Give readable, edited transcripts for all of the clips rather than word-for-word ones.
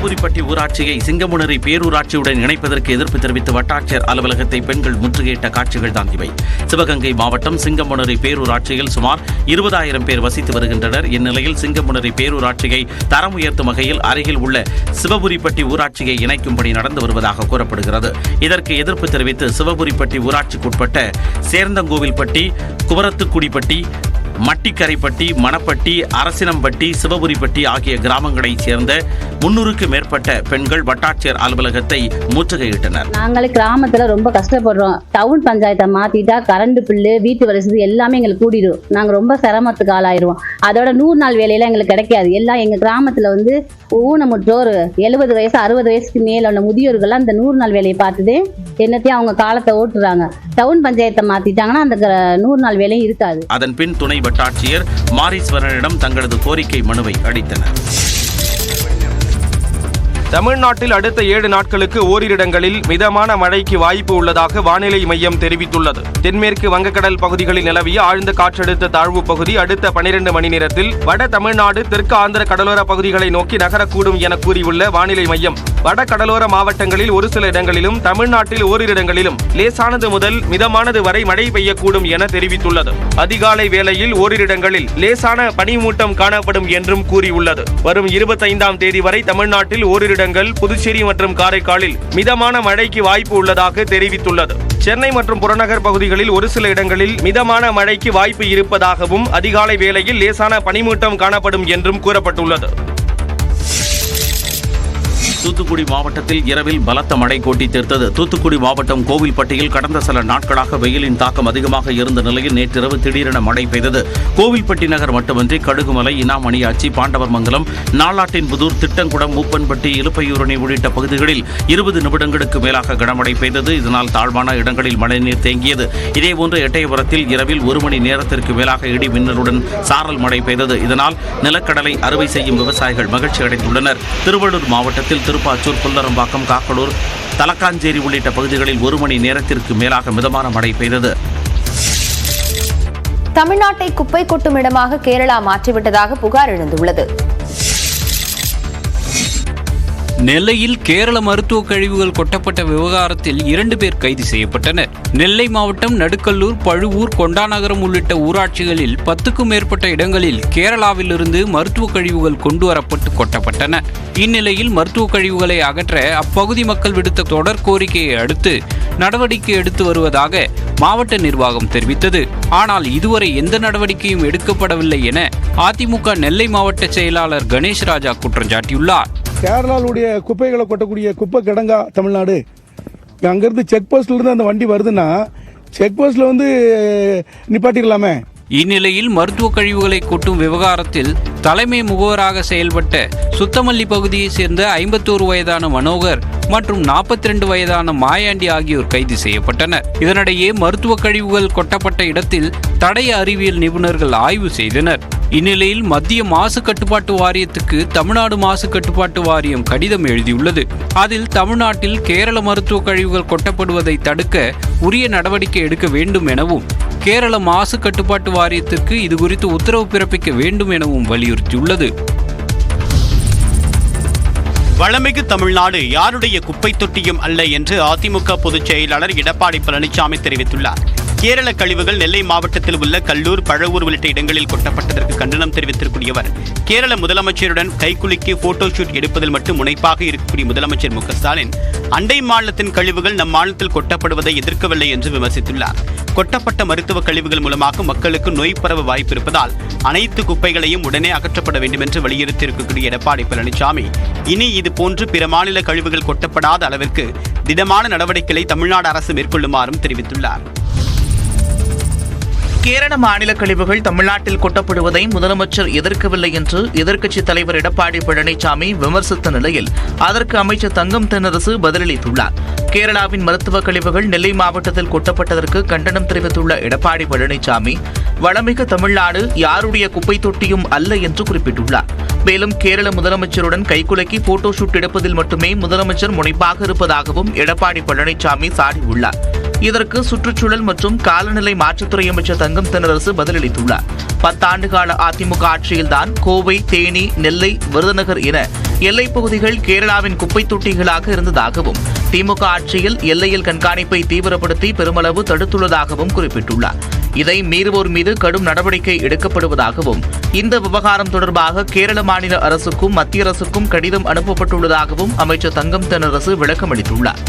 சிவபுரிப்பட்டி ஊராட்சியை சிங்கமுனரி பேரூராட்சியுடன் இணைப்பதற்கு எதிர்ப்பு தெரிவித்து வட்டாட்சியர் அலுவலகத்தை பெண்கள் முற்றுகையிட்ட காட்சிகள் தான் இவை. சிவகங்கை மாவட்டம் சிங்கமுனரி பேரூராட்சியில் சுமார் 20,000 பேர் வசித்து வருகின்றனர். இந்நிலையில் சிங்கமுனரி பேரூராட்சியை தரம் உயர்த்தும் வகையில் அருகில் உள்ள சிவபுரிப்பட்டி ஊராட்சியை இணைக்கும்படி நடந்து வருவதாக கூறப்படுகிறது. இதற்கு எதிர்ப்பு தெரிவித்து சிவபுரிப்பட்டி ஊராட்சிக்குட்பட்ட சேர்ந்தங்கோவில்பட்டி, குமரத்துக்குடிப்பட்டி, மட்டிக்கரைப்பட்டி, மணப்பட்டி, அரசினம்பட்டி, சிவபுரிப்பட்டி ஆகிய கிராமங்களைச் சேர்ந்த 300க்கும் மேற்பட்ட பெண்கள் வட்டாட்சியர் அலுவலகத்தை முற்றுகையிட்டனர். நாங்கள் கிராமத்துல ரொம்ப கஷ்டப்படுறோம். டவுன் பஞ்சாயத்தை மாத்திட்டா கரண்ட் பில்லு, வீட்டு வசதி எல்லாமே எங்களுக்கு கூடிடும். நாங்க ரொம்ப சிரமத்துக்கு ஆளாயிருவோம். அதோட 100 நாள் வேலையெல்லாம் எங்களுக்கு கிடைக்காது. எல்லாம் எங்க கிராமத்துல ஊனமுற்றோர் 70 வயசு 60 வயசுக்கு மேல உள்ள முதியோர்கள்லாம் அந்த 100 நாள் வேலையை பார்த்துட்டு என்னத்தையும் அவங்க காலத்தை ஓட்டுறாங்க. டவுன் பஞ்சாயத்தை மாத்திட்டாங்கன்னா அந்த 100 நாள் வேலையும் இருக்காது. அதன் பின் துணை வட்டாட்சியர் மாரீஸ்வரனிடம் தங்களது கோரிக்கை மனுவை அளித்தனர். தமிழ்நாட்டில் அடுத்த 7 நாட்களுக்கு ஓரிரு இடங்களில் மிதமான மழைக்கு வாய்ப்பு உள்ளதாக வானிலை மையம் தெரிவித்துள்ளது. தென்மேற்கு வங்கக்கடல் பகுதிகளில் நிலவிய ஆழ்ந்த காற்றழுத்த தாழ்வு பகுதி அடுத்த 12 மணி நேரத்தில் வட தமிழ்நாடு, தெற்கு ஆந்திர கடலோர பகுதிகளை நோக்கி நகரக்கூடும் என கூறியுள்ள வானிலை மையம், வட கடலோர மாவட்டங்களில் ஒரு சில இடங்களிலும் தமிழ்நாட்டில் ஓரிரு இடங்களிலும் லேசானது முதல் மிதமானது வரை மழை பெய்யக்கூடும் என தெரிவித்துள்ளது. அதிகாலை வேளையில் ஓரிரு இடங்களில் லேசான பனிமூட்டம் காணப்படும் என்றும் கூறியுள்ளது. வரும் 25ஆம் தேதி வரை தமிழ்நாட்டில் ஓரிரு புதுச்சேரி மற்றும் காரைக்காலில் மிதமான மழைக்கு வாய்ப்பு உள்ளதாக தெரிவித்துள்ளது. சென்னை மற்றும் புறநகர் பகுதிகளில் ஒரு சில இடங்களில் மிதமான மழைக்கு வாய்ப்பு இருப்பதாகவும் அதிகாலை வேளையில் லேசான பனிமூட்டம் காணப்படும் என்றும் கூறப்பட்டுள்ளது. தூத்துக்குடி மாவட்டத்தில் இரவில் பலத்த மழை கொட்டி தீர்த்தது. தூத்துக்குடி மாவட்டம் கோவில்பட்டியில் கடந்த சில நாட்களாக வெயிலின் தாக்கம் அதிகமாக இருந்த நிலையில் நேற்றிரவு திடீரென மழை பெய்தது. கோவில்பட்டி நகர் மட்டுமின்றி கடுகுமலை, இனாமணியாச்சி, பாண்டவர்மங்கலம், நாளாட்டின்புதூர், திட்டங்குடம், மூப்பன்பட்டி, இலுப்பையூரணி உள்ளிட்ட பகுதிகளில் 20 நிமிடங்களுக்கு மேலாக கனமழை பெய்தது. இதனால் தாழ்வான இடங்களில் மழைநீர் தேங்கியது. இதேபோன்று எட்டயபுரத்தில் இரவில் 1 மணி நேரத்திற்கு மேலாக இடி மின்னலுடன் சாரல் மழை பெய்தது. இதனால் நிலக்கடலை அறுவை செய்யும் விவசாயிகள் மகிழ்ச்சி அடைந்துள்ளனர். திருவள்ளூர் மாவட்டத்தில் திருப்பாச்சூர், புல்லரம்பாக்கம், காக்கடூர், தலக்காஞ்சேரி உள்ளிட்ட பகுதிகளில் 1 மணி நேரத்திற்கு மேலாக மிதமான மழை பெய்தது. தமிழ்நாட்டை குப்பை கொட்டும் இடமாக கேரளா மாற்றிவிட்டதாக புகார் எழுந்துள்ளது. நெல்லையில் கேரள மருத்துவ கழிவுகள் கொட்டப்பட்ட விவகாரத்தில் 2 பேர் கைது செய்யப்பட்டனர். நெல்லை மாவட்டம் நடுக்கல்லூர், பழுவூர், கொண்டாநகரம் உள்ளிட்ட ஊராட்சிகளில் 10க்கும் மேற்பட்ட இடங்களில் கேரளாவிலிருந்து மருத்துவ கழிவுகள் கொண்டுவரப்பட்டு கொட்டப்பட்டன. இந்நிலையில் மருத்துவ கழிவுகளை அகற்ற அப்பகுதி மக்கள் விடுத்த தொடர் கோரிக்கையை அடுத்து நடவடிக்கை எடுத்து வருவதாக மாவட்ட நிர்வாகம் தெரிவித்தது. ஆனால் இதுவரை எந்த நடவடிக்கையும் எடுக்கப்படவில்லை என அதிமுக நெல்லை மாவட்ட செயலாளர் கணேஷ் ராஜா குற்றம் சாட்டியுள்ளார். கேரளாவுடைய குப்பைகளை கொட்டக்கூடிய குப்பை கிடங்கா தமிழ்நாடு. அங்கிருந்து செக் போஸ்ட்ல இருந்து அந்த வண்டி வருதுன்னா செக் போஸ்ட்ல நிப்பாட்டிக்கலாமே. இந்நிலையில் மருத்துவ கழிவுகளை கொட்டும் விவகாரத்தில் தலைமை முகவராக செயல்பட்ட சுத்தமல்லி பகுதியைச் சேர்ந்த 51 வயதான மனோகர் மற்றும் 42 வயதான மாயாண்டி ஆகியோர் கைது செய்யப்பட்டனர். இதனிடையே மருத்துவ கழிவுகள் கொட்டப்பட்ட இடத்தில் தடய அறிவியல் நிபுணர்கள் ஆய்வு செய்தனர். இந்நிலையில் மத்திய மாசு கட்டுப்பாட்டு வாரியத்துக்கு தமிழ்நாடு மாசு கட்டுப்பாட்டு வாரியம் கடிதம் எழுதியுள்ளது. அதில் தமிழ்நாட்டில் கேரள மருத்துவ கழிவுகள் கொட்டப்படுவதை தடுக்க உரிய நடவடிக்கை எடுக்க வேண்டும் எனவும் கேரள மாசு கட்டுப்பாட்டு வாரியத்திற்கு இதுகுறித்து உத்தரவு பிறப்பிக்க வேண்டும் எனவும் வலியுறுத்தியுள்ளது. வளமிகு தமிழ்நாடு யாருடைய குப்பை தொட்டியும் அல்ல என்று அதிமுக பொதுச் செயலாளர் எடப்பாடி பழனிசாமி தெரிவித்துள்ளார். கேரள கழிவுகள் நெல்லை மாவட்டத்தில் உள்ள கல்லூர், பழவூர் உள்ளிட்ட இடங்களில் கொட்டப்பட்டதற்கு கண்டனம் தெரிவித்திருக்கூடிய கேரள முதலமைச்சருடன் கைக்குலுக்கி போட்டோ ஷூட் எடுப்பதில் மட்டும் முனைப்பாக இருக்கக்கூடிய முதலமைச்சர் மு க ஸ்டாலின் அண்டை மாநிலத்தின் கழிவுகள் நம் மாநிலத்தில் கொட்டப்படுவதை எதிர்க்கவில்லை என்று விமர்சித்துள்ளார். கொட்டப்பட்ட மருத்துவ கழிவுகள் மூலமாக மக்களுக்கு நோய் பரவ வாய்ப்பு இருப்பதால் அனைத்து குப்பைகளையும் உடனே அகற்றப்பட வேண்டும் என்று வலியுறுத்தியிருக்கக்கூடிய எடப்பாடி பழனிசாமி இனி இதுபோன்று பிற மாநில கழிவுகள் கொட்டப்படாத அளவிற்கு திடமான நடவடிக்கைகளை தமிழ்நாடு அரசு மேற்கொள்ளுமாறும் தெரிவித்துள்ளார். கேரள மாநில கழிவுகள் தமிழ்நாட்டில் கொட்டப்படுவதை முதலமைச்சர் எதிர்க்கவில்லை என்று எதிர்க்கட்சித் தலைவர் எடப்பாடி பழனிசாமி விமர்சித்த நிலையில் அதற்கு அமைச்சர் தங்கம் தென்னரசு பதிலளித்துள்ளார். கேரளாவின் மருத்துவ கழிவுகள் நெல்லை மாவட்டத்தில் கொட்டப்பட்டதற்கு கண்டனம் தெரிவித்துள்ள எடப்பாடி பழனிசாமி வளமிகு தமிழ்நாடு யாருடைய குப்பை தொட்டியும் அல்ல என்று குறிப்பிட்டுள்ளார். மேலும் கேரள முதலமைச்சருடன் கைக்குலுக்கி போட்டோ ஷூட் எடுப்பதில் மட்டுமே முதலமைச்சர் முனைப்பாக இருப்பதாகவும் எடப்பாடி பழனிசாமி சாடியுள்ளார். இதற்கு சுற்றுச்சூழல் மற்றும் காலநிலை மாற்றத்துறை அமைச்சர் தங்கம் தென்னரசு பதிலளித்துள்ளார். 10 ஆண்டுகால அதிமுக ஆட்சியில்தான் கோவை, தேனி, நெல்லை, விருதுநகர் என எல்லைப் பகுதிகள் கேரளாவின் குப்பை தொட்டிகளாக இருந்ததாகவும் திமுக ஆட்சியில் எல்லையில் கண்காணிப்பை தீவிரப்படுத்தி பெருமளவு தடுத்துள்ளதாகவும் குறிப்பிட்டுள்ளார். இதை மீறுவோர் மீது கடும் நடவடிக்கை எடுக்கப்படுவதாகவும் இந்த விவகாரம் தொடர்பாக கேரள மாநில அரசுக்கும் மத்திய அரசுக்கும் கடிதம் அனுப்பப்பட்டுள்ளதாகவும் அமைச்சர் தங்கம் தென்னரசு விளக்கமளித்துள்ளார்.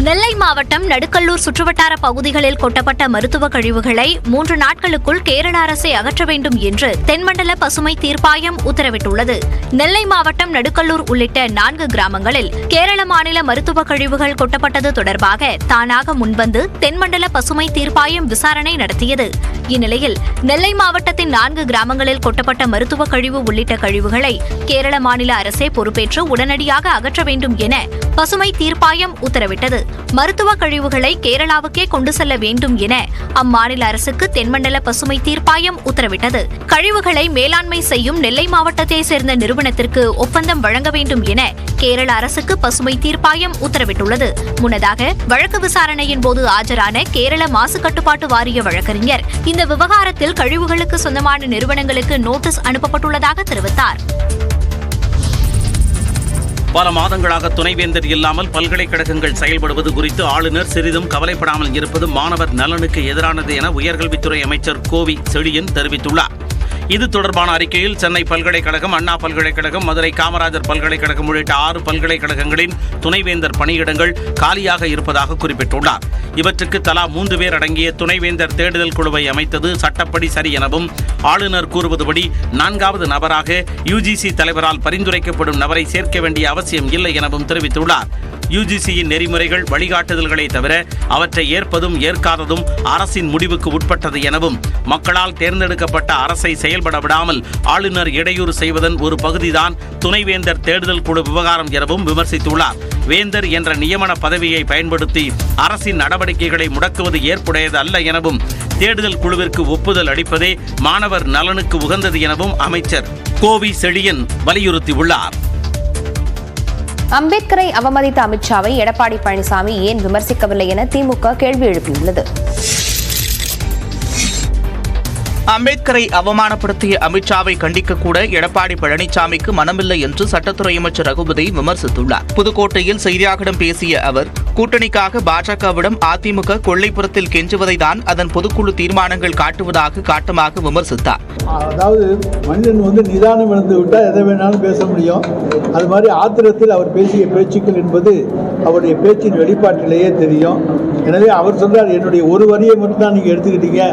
நெல்லை மாவட்டம் நடுக்கல்லூர் சுற்றுவட்டார பகுதிகளில் கொட்டப்பட்ட மருத்துவ கழிவுகளை 3 நாட்களுக்குள் கேரள அரசை அகற்ற வேண்டும் என்று தென்மண்டல பசுமை தீர்ப்பாயம் உத்தரவிட்டுள்ளது. நெல்லை மாவட்டம் நடுக்கல்லூர் உள்ளிட்ட 4 கிராமங்களில் கேரள மாநில மருத்துவ கழிவுகள் கொட்டப்பட்டது தொடர்பாக தானாக முன்வந்து தென்மண்டல பசுமை தீர்ப்பாயம் விசாரணை நடத்தியது. இந்நிலையில் நெல்லை மாவட்டத்தின் 4 கிராமங்களில் கொட்டப்பட்ட மருத்துவ கழிவு உள்ளிட்ட கழிவுகளை கேரள மாநில அரசே பொறுப்பேற்று உடனடியாக அகற்ற வேண்டும் என பசுமை தீர்ப்பாயம் உத்தரவிட்டது. மருத்துவ கழிவுகளை கேரளாவுக்கே கொண்டு செல்ல வேண்டும் என அம்மாநில அரசுக்கு தென்மண்டல பசுமை தீர்ப்பாயம் உத்தரவிட்டது. கழிவுகளை மேலாண்மை செய்யும் நெல்லை மாவட்டத்தை சேர்ந்த நிறுவனத்திற்கு ஒப்பந்தம் வழங்க வேண்டும் என கேரள அரசுக்கு பசுமை தீர்ப்பாயம் உத்தரவிட்டுள்ளது. முன்னதாக வழக்கு விசாரணையின் போது ஆஜரான கேரள மாசு கட்டுப்பாட்டு வாரிய வழக்கறிஞர் இந்த விவகாரத்தில் கழிவுகளுக்கு சொந்தமான நிறுவனங்களுக்கு நோட்டீஸ் அனுப்பப்பட்டுள்ளதாக தெரிவித்தார். பல மாதங்களாக துணைவேந்தர் இல்லாமல் பல்கலைக்கழகங்கள் செயல்படுவது குறித்து ஆளுநர் சிறிதும் கவலைப்படாமல் இருப்பது மாணவர் நலனுக்கு எதிரானது என உயர்கல்வித்துறை அமைச்சர் கோவி செழியன் தெரிவித்துள்ளார். இது தொடர்பான அறிக்கையில் சென்னை பல்கலைக்கழகம், அண்ணா பல்கலைக்கழகம், மதுரை காமராஜர் பல்கலைக்கழகம் உள்ளிட்ட 6 பல்கலைக்கழகங்களின் துணைவேந்தர் பணியிடங்கள் காலியாக இருப்பதாக குறிப்பிட்டுள்ளார். இவற்றுக்கு தலா 3 பேர் அடங்கிய துணைவேந்தர் தேடுதல் குழுவை அமைத்தது சட்டப்படி சரி எனவும் ஆளுநர் கூறுவதுபடி 4வது நபராக யுஜிசி தலைவரால் பரிந்துரைக்கப்படும் நபரை சேர்க்க வேண்டிய அவசியம் இல்லை எனவும் தெரிவித்துள்ளார். யுஜிசியின் நெறிமுறைகள், வழிகாட்டுதல்களை தவிர அவற்றை ஏற்பதும் ஏற்காததும் அரசின் முடிவுக்கு உட்பட்டது எனவும் மக்களால் தேர்ந்தெடுக்கப்பட்ட அரசை செயல்பட விடாமல் ஆளுநர் இடையூறு செய்வதன் ஒரு பகுதிதான் துணைவேந்தர் தேடுதல் குழு விவகாரம் எனவும் விமர்சித்துள்ளார். வேந்தர் என்ற நியமன பதவியை பயன்படுத்தி அரசின் நடவடிக்கைகளை முடக்குவது ஏற்புடையது அல்ல எனவும் தேடுதல் குழுவிற்கு ஒப்புதல் அளிப்பதே மாணவர் நலனுக்கு உகந்தது எனவும் அமைச்சர் கோவி செழியன் வலியுறுத்தியுள்ளார். அம்பேத்கரை அவமதித்த அமித்ஷாவை எடப்பாடி பழனிசாமி ஏன் விமர்சிக்கவில்லை என திமுக கேள்வி எழுப்பியுள்ளது. அம்பேத்கரை அவமானப்படுத்திய அமித்ஷாவை கண்டிக்க கூட எடப்பாடி பழனிசாமிக்கு மனமில்லை என்று சட்டத்துறை அமைச்சர் ரகுபதி விமர்சித்துள்ளார். புதுக்கோட்டையில் செய்தியாளர்களிடம் பேசிய அவர், கூட்டணிக்காக பாஜகவிடம் அதிமுக கொள்ளைப்புறத்தில் கெஞ்சுவதை தான் அதன் பொதுக்குழு தீர்மானங்கள் காட்டுவதாக காட்டமாக விமர்சித்தார். அதாவது மனிதன் நிதானம் இழந்து விட்டால் எதை வேணாலும் பேச முடியும். அது மாதிரி ஆத்திரத்தில் அவர் பேசிய பேச்சுக்கள் என்பது அவருடைய பேச்சின் வெளிப்பாட்டிலேயே தெரியும். எனவே அவர் சொல்றார், என்னுடைய ஒரு வரியை மட்டும் தான் நீங்க எடுத்துக்கிட்டீங்க,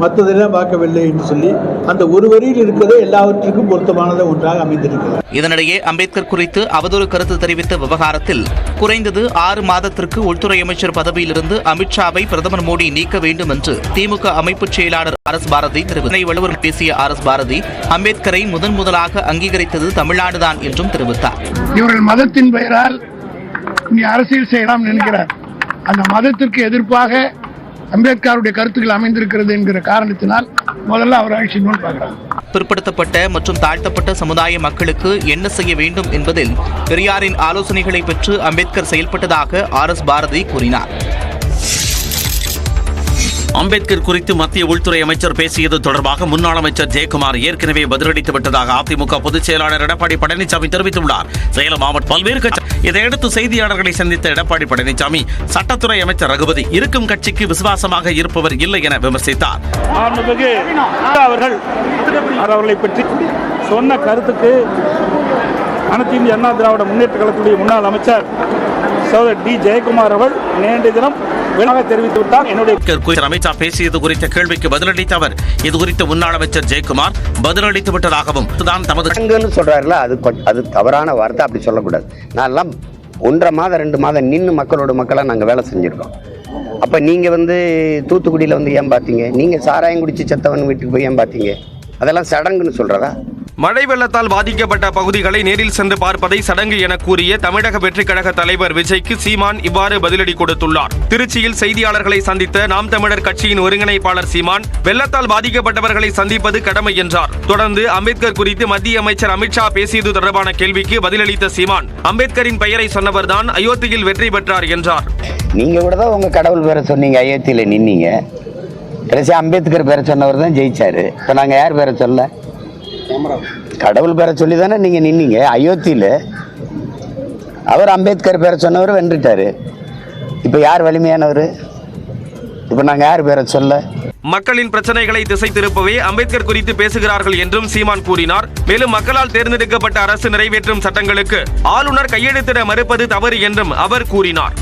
மற்றதெல்லாம் பார்க்கவில்லை என்று சொல்லி அந்த ஒரு வரியில் இருக்கிறதே எல்லாவற்றுக்கும் பொருத்தமானது ஒன்றாக அமைந்திருக்கிறது. இதனிடையே அம்பேத்கர் குறித்து அவதூறு கருத்து தெரிவித்த விவகாரத்தில் குறைந்தது 6 மாதத்திற்கு உள்துறை அமைச்சர் பதவியிலிருந்து அமித்ஷாவை பிரதமர் மோடி நீக்க வேண்டும் என்று திமுக அமைப்பு செயலாளர் RS பாரதி தெரிவித்தார். வள்ளுவர் பேசிய RS பாரதி, அம்பேத்கரை முதலாக அங்கீகரித்தது தமிழ்நாடுதான் என்றும் தெரிவித்தார். இவர்கள் மதத்தின் பெயரால் அரசியல் செய்யலாம் என்கிறார். அந்த மதத்திற்கு எதிர்ப்பாக அம்பேத்கருடைய கருத்துக்கள் அமைந்திருக்கிறது என்கிற காரணத்தினால் முதல்ல அவர் ஆட்சி நோன் பார்க்கிறார். பிற்படுத்தப்பட்ட மற்றும் தாழ்த்தப்பட்ட சமுதாய மக்களுக்கு என்ன செய்ய வேண்டும் என்பதில் பெரியாரின் ஆலோசனைகளை பெற்று அம்பேத்கர் செயல்பட்டதாக RS பாரதி கூறினார். அம்பேத்கர் குறித்து மத்திய உள்துறை அமைச்சர் பேசியது தொடர்பாக முன்னாள் அமைச்சர் ஜெயக்குமார் ஏற்கனவே பதிலளித்து விட்டதாக அதிமுக பொதுச் செயலாளர் எடப்பாடி பழனிசாமி தெரிவித்துள்ளார். சேலம் மாவட்ட பல்வேறு கட்சி இதையடுத்து செய்தியாளர்களை சந்தித்த எடப்பாடி பழனிசாமி சட்டத்துறை அமைச்சர் ரகுபதி இருக்கும் கட்சிக்கு விசுவாசமாக இருப்பவர் இல்லை என விமர்சித்தார். அவர்களை பற்றி சொன்ன கருத்துக்கு அனைத்து இந்திய அண்ணா திராவிட முன்னேற்ற கழகத்துடைய முன்னாள் அமைச்சர் சகோதரர் டி ஜெயக்குமார் அவர்கள் நேற்றைய தினம் தெரிவித்துவிட்டார். அமித்ஷா பேசியது குறித்த கேள்விக்கு பதிலளித்த அவர், இது குறித்து முன்னாள் அமைச்சர் ஜெயக்குமார் பதிலளித்து விட்டதாகவும் தமது சொல்றாருல, அது தவறான வார்த்தை, அப்படி சொல்லக்கூடாது. நான் 1.5 மாதம் 2 மாதம் நின்று மக்களோட மக்களாக நாங்கள் வேலை செஞ்சிருக்கோம். அப்ப நீங்க தூத்துக்குடியில ஏன் பார்த்தீங்க? நீங்க சாராயம் குடிச்சு செத்தவன் வீட்டுக்கு போய் ஏன் பார்த்தீங்க? அதெல்லாம் சடங்குன்னு சொல்றதா? மழை வெள்ளத்தால் பாதிக்கப்பட்ட பகுதிகளை நேரில் சென்று பார்ப்பதை சடங்கு என கூறிய தமிழக வெற்றிக் கழக தலைவர் விஜய்க்கு சீமான் இவ்வாறு பதிலடி கொடுத்துள்ளார். திருச்சியில் செய்தியாளர்களை சந்தித்த நாம் தமிழர் கட்சியின் ஒருங்கிணைப்பாளர் சீமான் வெள்ளத்தால் பாதிக்கப்பட்டவர்களை சந்திப்பது கடமை என்றார். தொடர்ந்து அம்பேத்கர் குறித்து மத்திய அமைச்சர் அமித்ஷா பேசியது தொடர்பான கேள்விக்கு பதிலளித்த சீமான், அம்பேத்கரின் பெயரை சொன்னவர்தான் அயோத்தியில் வெற்றி பெற்றார் என்றார். நீங்க கூட தான் உங்க கடவுள் பேரை சொன்னீங்க, அயோத்தியில நின்னீங்க. கடைசி அம்பேத்கர் பேரை சொன்னவர் தான் ஜெயிச்சாரு. இப்ப நாங்க யார் பேரை சொல்ல? கடவுள் பேரை சொல்லி தானே நீங்க நின்னீங்க அயோத்தியில. அவர் அம்பேத்கர் பேரை சொன்னவர் வென்றுட்டாரு. இப்ப யார் வலிமையானவர்? இப்ப நாங்க யார் பேரை சொல்ல? மக்களின் பிரச்சனைகளை திசை திருப்பவே அம்பேத்கர் குறித்து பேசுகிறார்கள் என்றும் சீமான் கூறினார். மேலும் மக்களால் தேர்ந்தெடுக்கப்பட்ட அரசு நிறைவேற்றும் சட்டங்களுக்கு ஆளுநர் கையெழுத்திட மறுப்பது தவறு என்றும் அவர் கூறினார்.